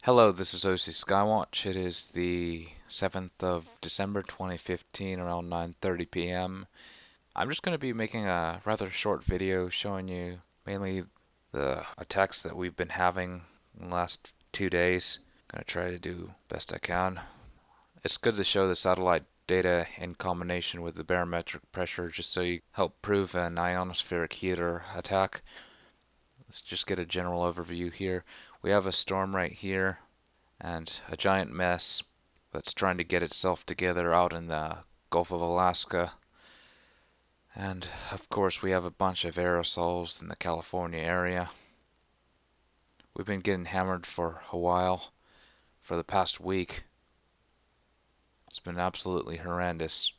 Hello, this is OC Skywatch. It is the 7th of December 2015 around 9:30 p.m. I'm just going to be making a rather short video showing you mainly the attacks that we've been having in the last 2 days. I'm going to try to do best I can. It's good to show the satellite data in combination with the barometric pressure just so you help prove an ionospheric heater attack. Let's just get a general overview here. We have a storm right here and a giant mess that's trying to get itself together out in the Gulf of Alaska. And of course we have a bunch of aerosols in the California area. We've been getting hammered for a while, for the past week. It's been absolutely horrendous.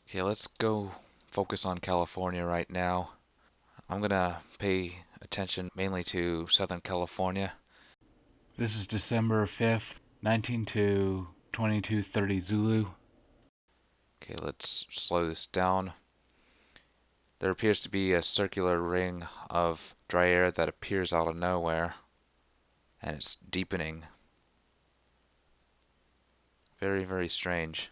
Okay, let's go focus on California right now. I'm gonna pay attention mainly to Southern California. This is December 5th, 19 to 22:30 Zulu. Okay, let's slow this down. There appears to be a circular ring of dry air that appears out of nowhere, and it's deepening. Very, very strange.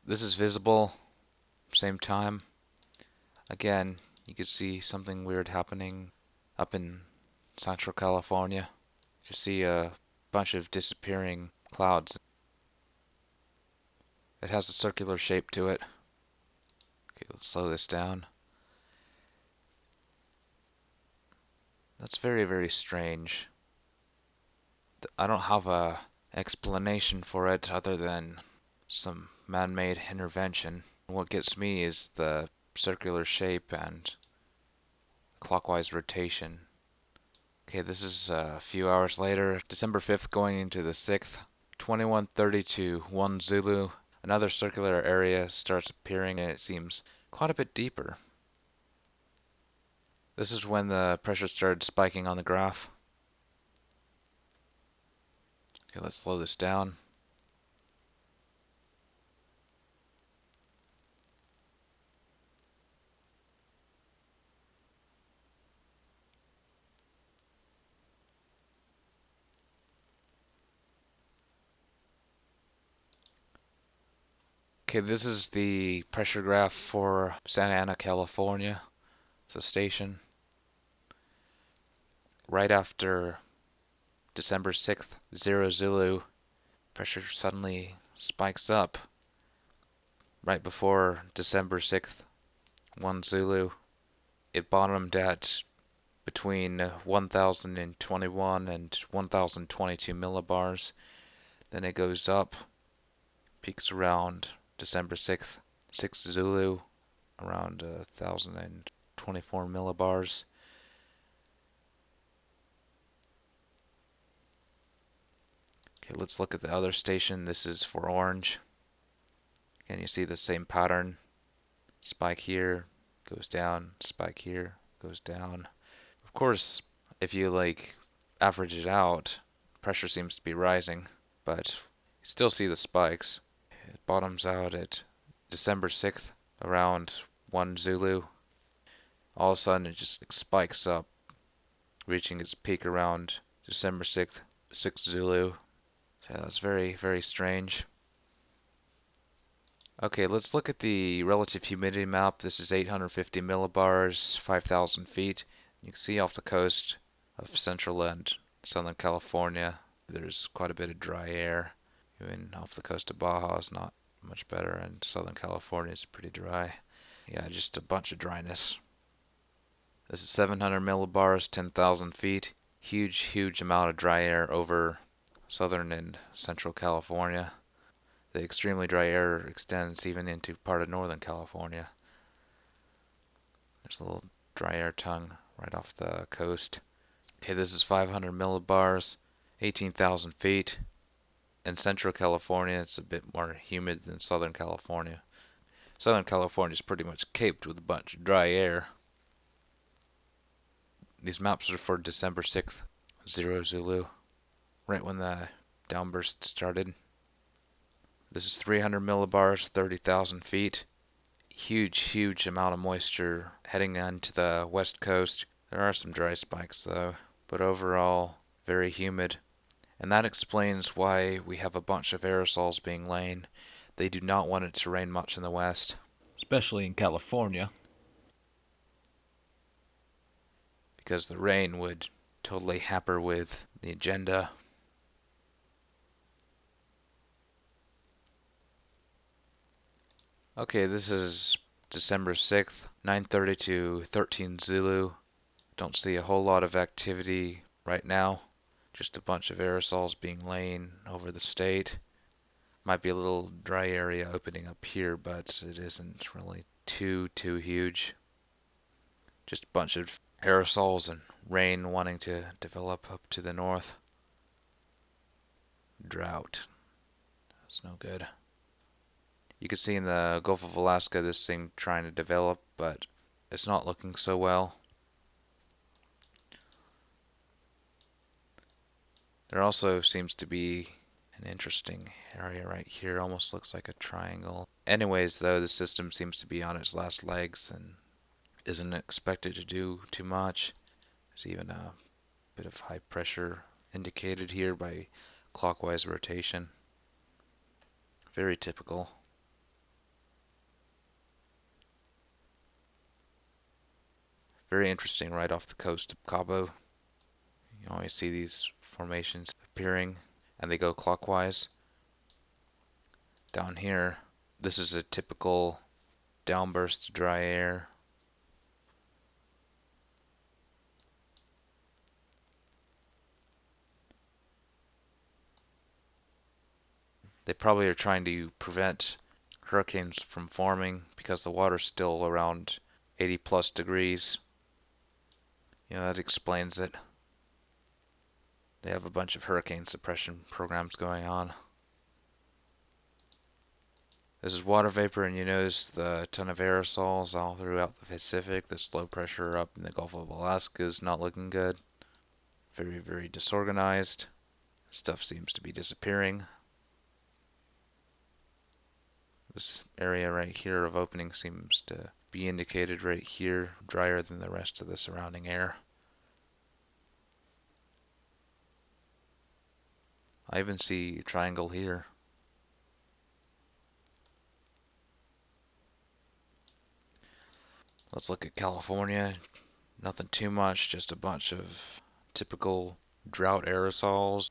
This is visible, same time. Again, you could see something weird happening up in Central California. You see a bunch of disappearing clouds. It has a circular shape to it. Okay, let's slow this down. That's very, very strange. I don't have a explanation for it other than some man-made intervention. What gets me is the circular shape and clockwise rotation. Okay, this is a few hours later, December 5th going into the 6th, 21:30 to 1 Zulu. Another circular area starts appearing and it seems quite a bit deeper. This is when the pressure started spiking on the graph. Okay, let's slow this down. Okay, this is the pressure graph for Santa Ana, California. It's a station. Right after December 6th, 0 Zulu, pressure suddenly spikes up. Right before December 6th, 1 Zulu, it bottomed at between 1021 and 1022 millibars. Then it goes up, peaks around December 6th, 6 Zulu, around 1024 millibars. Okay, let's look at the other station. This is for orange. Again, you see the same pattern. Spike here, goes down, spike here, goes down. Of course, if you average it out, pressure seems to be rising, but you still see the spikes. It bottoms out at December 6th, around 1 Zulu. All of a sudden it just spikes up, reaching its peak around December 6th, 6 Zulu. So that's very, very strange. Okay, let's look at the relative humidity map. This is 850 millibars, 5,000 feet. You can see off the coast of Central and Southern California, there's quite a bit of dry air. Even off the coast of Baja is not much better, and Southern California is pretty dry. Yeah, just a bunch of dryness. This is 700 millibars, 10,000 feet. Huge, huge amount of dry air over Southern and Central California. The extremely dry air extends even into part of Northern California. There's a little dry air tongue right off the coast. Okay, this is 500 millibars, 18,000 feet. In Central California, it's a bit more humid than Southern California. Southern California is pretty much caped with a bunch of dry air. These maps are for December 6th, 0 Zulu. right when the downburst started. This is 300 millibars, 30,000 feet. Huge amount of moisture heading onto the west coast. There are some dry spikes though, but overall very humid. And that explains why we have a bunch of aerosols being laid. They do not want it to rain much in the west. especially in California. Because the rain would totally hamper with the agenda. Okay, this is December 6th, 9:30 to 13 Zulu. Don't see a whole lot of activity right now. Just a bunch of aerosols being laid over the state. Might be a little dry area opening up here, but it isn't really too huge. Just a bunch of aerosols and rain wanting to develop up to the north. Drought. That's no good. You can see in the Gulf of Alaska this thing trying to develop, but it's not looking so well. There also seems to be an interesting area right here, almost looks like a triangle. Anyways, though, the system seems to be on its last legs and isn't expected to do too much. There's even a bit of high pressure indicated here by clockwise rotation. Very typical. Very interesting right off the coast of Cabo. You always see these formations appearing and they go clockwise. Down here, this is a typical downburst of dry air. They probably are trying to prevent hurricanes from forming because the water's still around 80 plus degrees. You know, that explains it. They have a bunch of hurricane suppression programs going on. This is water vapor, and you notice the ton of aerosols all throughout the Pacific. This low pressure up in the Gulf of Alaska is not looking good. Very disorganized. Stuff seems to be disappearing. This area right here of opening seems to be indicated right here, drier than the rest of the surrounding air. I even see a triangle here. Let's look at California. Nothing too much, just a bunch of typical drought aerosols.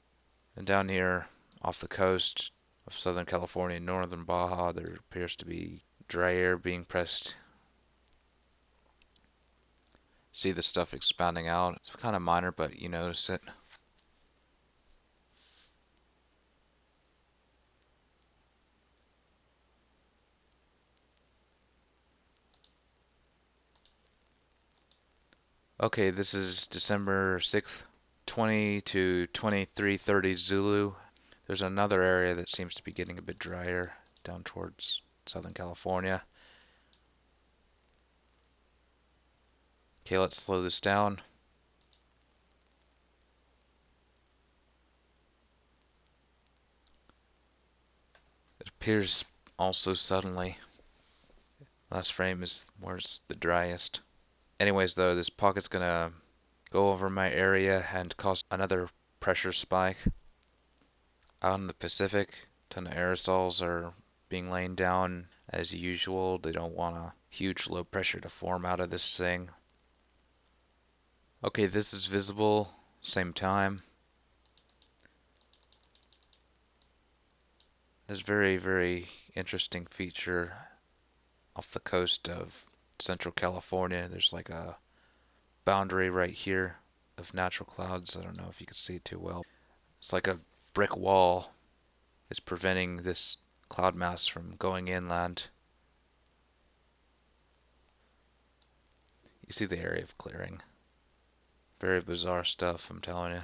And down here off the coast of Southern California and northern Baja, there appears to be dry air being pressed. See the stuff expanding out. It's kind of minor, but you notice it. Okay, this is December 6th, 20 to 23:30 Zulu. There's another area that seems to be getting a bit drier down towards Southern California. Okay, let's slow this down. It appears also suddenly. Last frame is where's the driest. Anyways, though, this pocket's gonna go over my area and cause another pressure spike. Out in the Pacific, a ton of aerosols are being laid down as usual. They don't want a huge low pressure to form out of this thing. Okay, this is visible, same time. This very interesting feature off the coast of Central California. There's like a boundary right here of natural clouds. I don't know if you can see it too well. It's like a brick wall is preventing this cloud mass from going inland. You see the area of clearing. Very bizarre stuff, I'm telling you.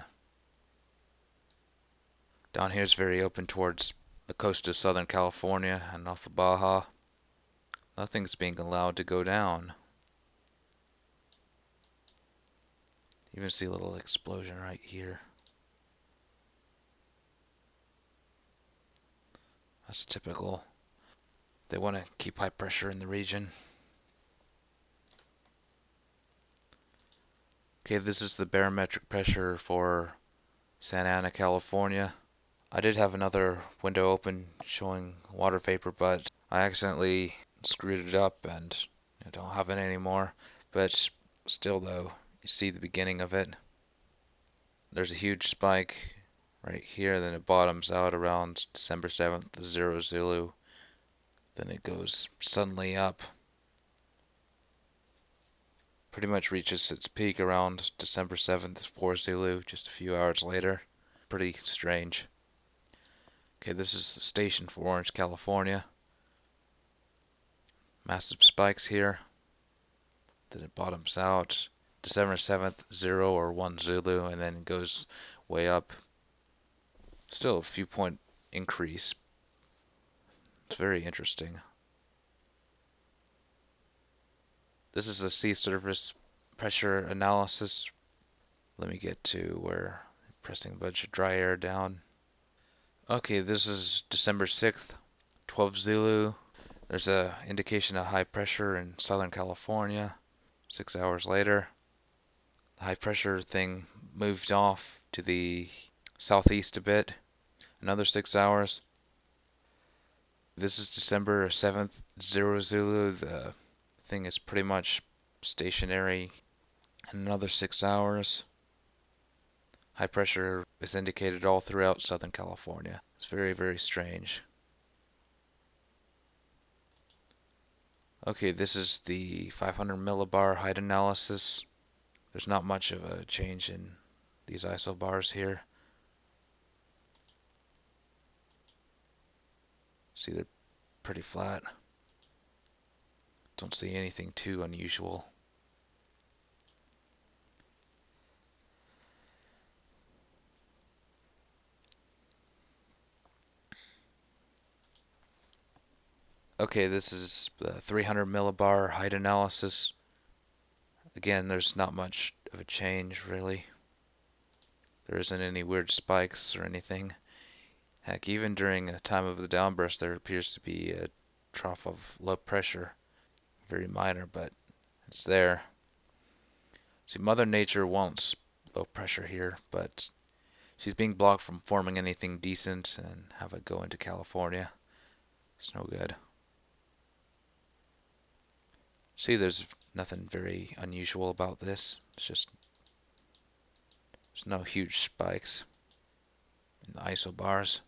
Down here is very open towards the coast of Southern California and off of Baja. Nothing's being allowed to go down. You even see a little explosion right here. That's typical. They want to keep high pressure in the region. Okay, this is the barometric pressure for Santa Ana, California. I did have another window open showing water vapor, but I accidentally screwed it up and I don't have it anymore. But still though, you see the beginning of it. There's a huge spike right here, then it bottoms out around December 7th, 0 Zulu. Then it goes suddenly up. Pretty much reaches its peak around December 7th, 4 Zulu, just a few hours later. Pretty strange. Okay, this is the station for Orange, California. Massive spikes here. Then it bottoms out December 7th, 0 or 1 Zulu, and then it goes way up. Still a few point increase. It's very interesting. This is a sea surface pressure analysis. Let me get to where I'm pressing a bunch of dry air down. Okay, this is December 6th, 12 Zulu. There's a indication of high pressure in Southern California. 6 hours later, the high pressure thing moved off to the southeast a bit. Another 6 hours. This is December 7th, 0 Zulu. The thing is pretty much stationary. Another 6 hours. High pressure is indicated all throughout Southern California. It's very, very strange. Okay, this is the 500 millibar height analysis. There's not much of a change in these isobars here. See, they're pretty flat. Don't see anything too unusual. Okay, this is the 300 millibar height analysis. Again, there's not much of a change really. There isn't any weird spikes or anything. Heck, even during a time of the downburst, there appears to be a trough of low pressure. Very minor, but it's there. See, Mother Nature wants low pressure here, but she's being blocked from forming anything decent and have it go into California. It's no good. See, there's nothing very unusual about this. It's just there's no huge spikes in the isobars.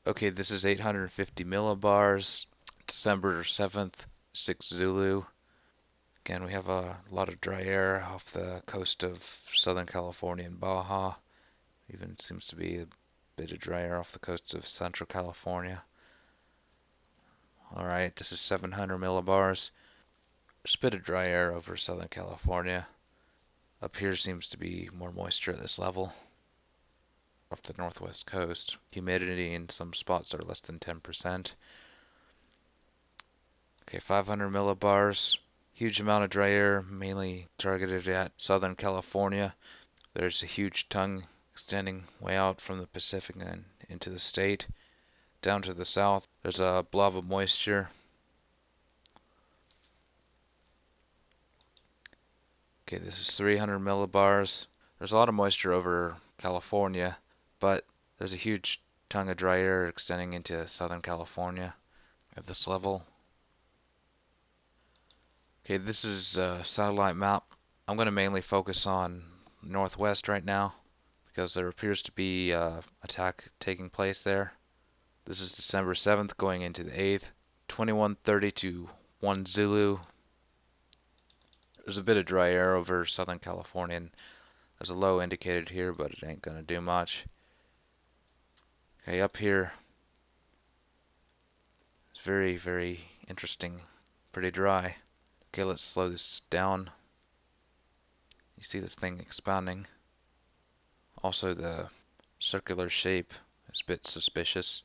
Okay, this is 850 millibars, December 7th, 6 Zulu. Again, we have a lot of dry air off the coast of Southern California and Baja. Even seems to be a bit of dry air off the coast of Central California. Alright, this is 700 millibars. There's a bit of dry air over Southern California. Up here seems to be more moisture at this level. Off the northwest coast. Humidity in some spots are less than 10%. Okay, 500 millibars. Huge amount of dry air, mainly targeted at Southern California. There's a huge tongue extending way out from the Pacific and into the state. Down to the south, there's a blob of moisture. Okay, this is 300 millibars. There's a lot of moisture over California, but there's a huge tongue of dry air extending into Southern California at this level. Okay, this is a satellite map. I'm going to mainly focus on northwest right now because there appears to be an attack taking place there. This is December 7th going into the 8th, 21:30 to 1 Zulu. There's a bit of dry air over Southern California, and there's a low indicated here, but it ain't gonna do much. Okay, up here, it's very, very interesting. Pretty dry. Okay, let's slow this down. You see this thing expanding. Also, the circular shape is a bit suspicious.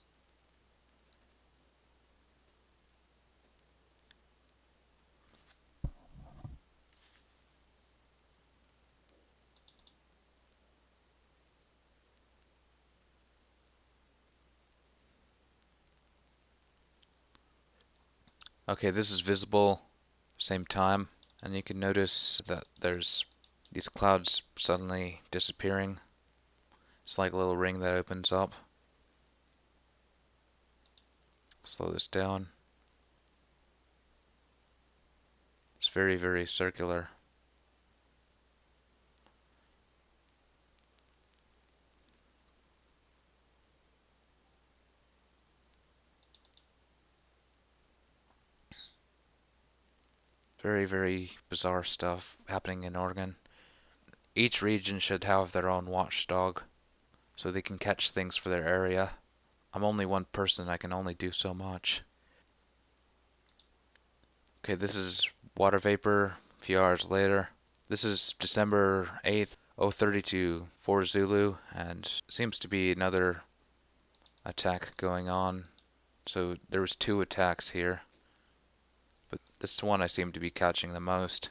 Okay, this is visible same time, and you can notice that there's these clouds suddenly disappearing. It's like a little ring that opens up. Slow this down. It's very, very circular. Very, very bizarre stuff happening in Oregon. Each region should have their own watchdog so they can catch things for their area. I'm only one person, I can only do so much. Okay, this is water vapor a few hours later. This is December 8th, 032 4 Zulu, and seems to be another attack going on. So there was two attacks here, but this one I seem to be catching the most.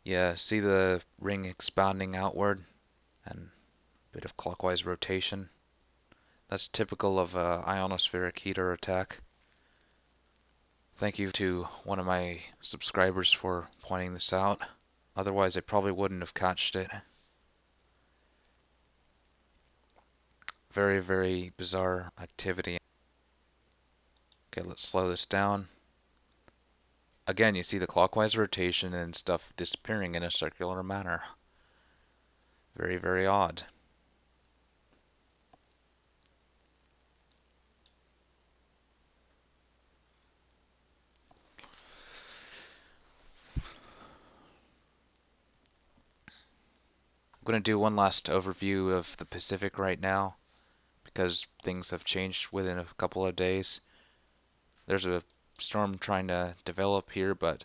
Yeah, see the ring expanding outward and a bit of clockwise rotation. That's typical of a ionospheric heater attack. Thank you to one of my subscribers for pointing this out. Otherwise I probably wouldn't have catched it. Very, very bizarre activity. Okay, let's slow this down. Again, you see the clockwise rotation and stuff disappearing in a circular manner. Very, very odd. I'm going to do one last overview of the Pacific right now because things have changed within a couple of days. There's a storm trying to develop here, but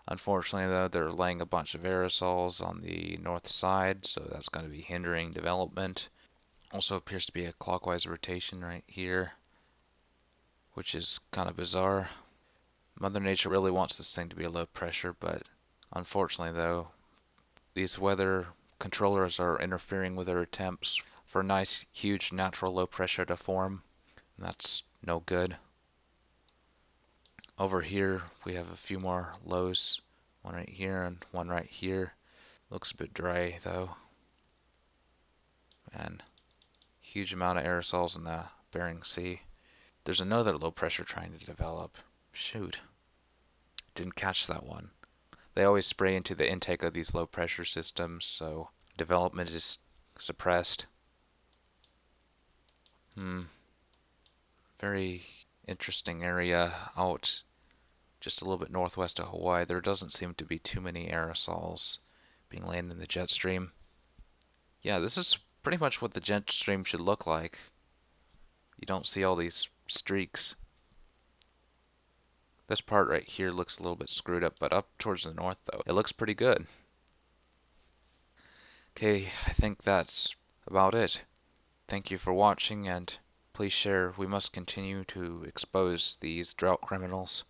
unfortunately though they're laying a bunch of aerosols on the north side, so that's going to be hindering development. Also appears to be a clockwise rotation right here, which is kind of bizarre. Mother Nature really wants this thing to be a low pressure, but unfortunately though, these weather controllers are interfering with their attempts for a nice huge natural low pressure to form, and that's no good. Over here we have a few more lows, one right here and one right here. Looks a bit dry though, and huge amount of aerosols in the Bering Sea. There's another low pressure trying to develop. Shoot, didn't catch that one. They always spray into the intake of these low pressure systems, so development is suppressed. Very interesting area out just a little bit northwest of Hawaii. There doesn't seem to be too many aerosols being laid in the jet stream. Yeah, this is pretty much what the jet stream should look like. You don't see all these streaks. This part right here looks a little bit screwed up, but up towards the north though, it looks pretty good. Okay, I think that's about it. Thank you for watching, and please share. We must continue to expose these drought criminals.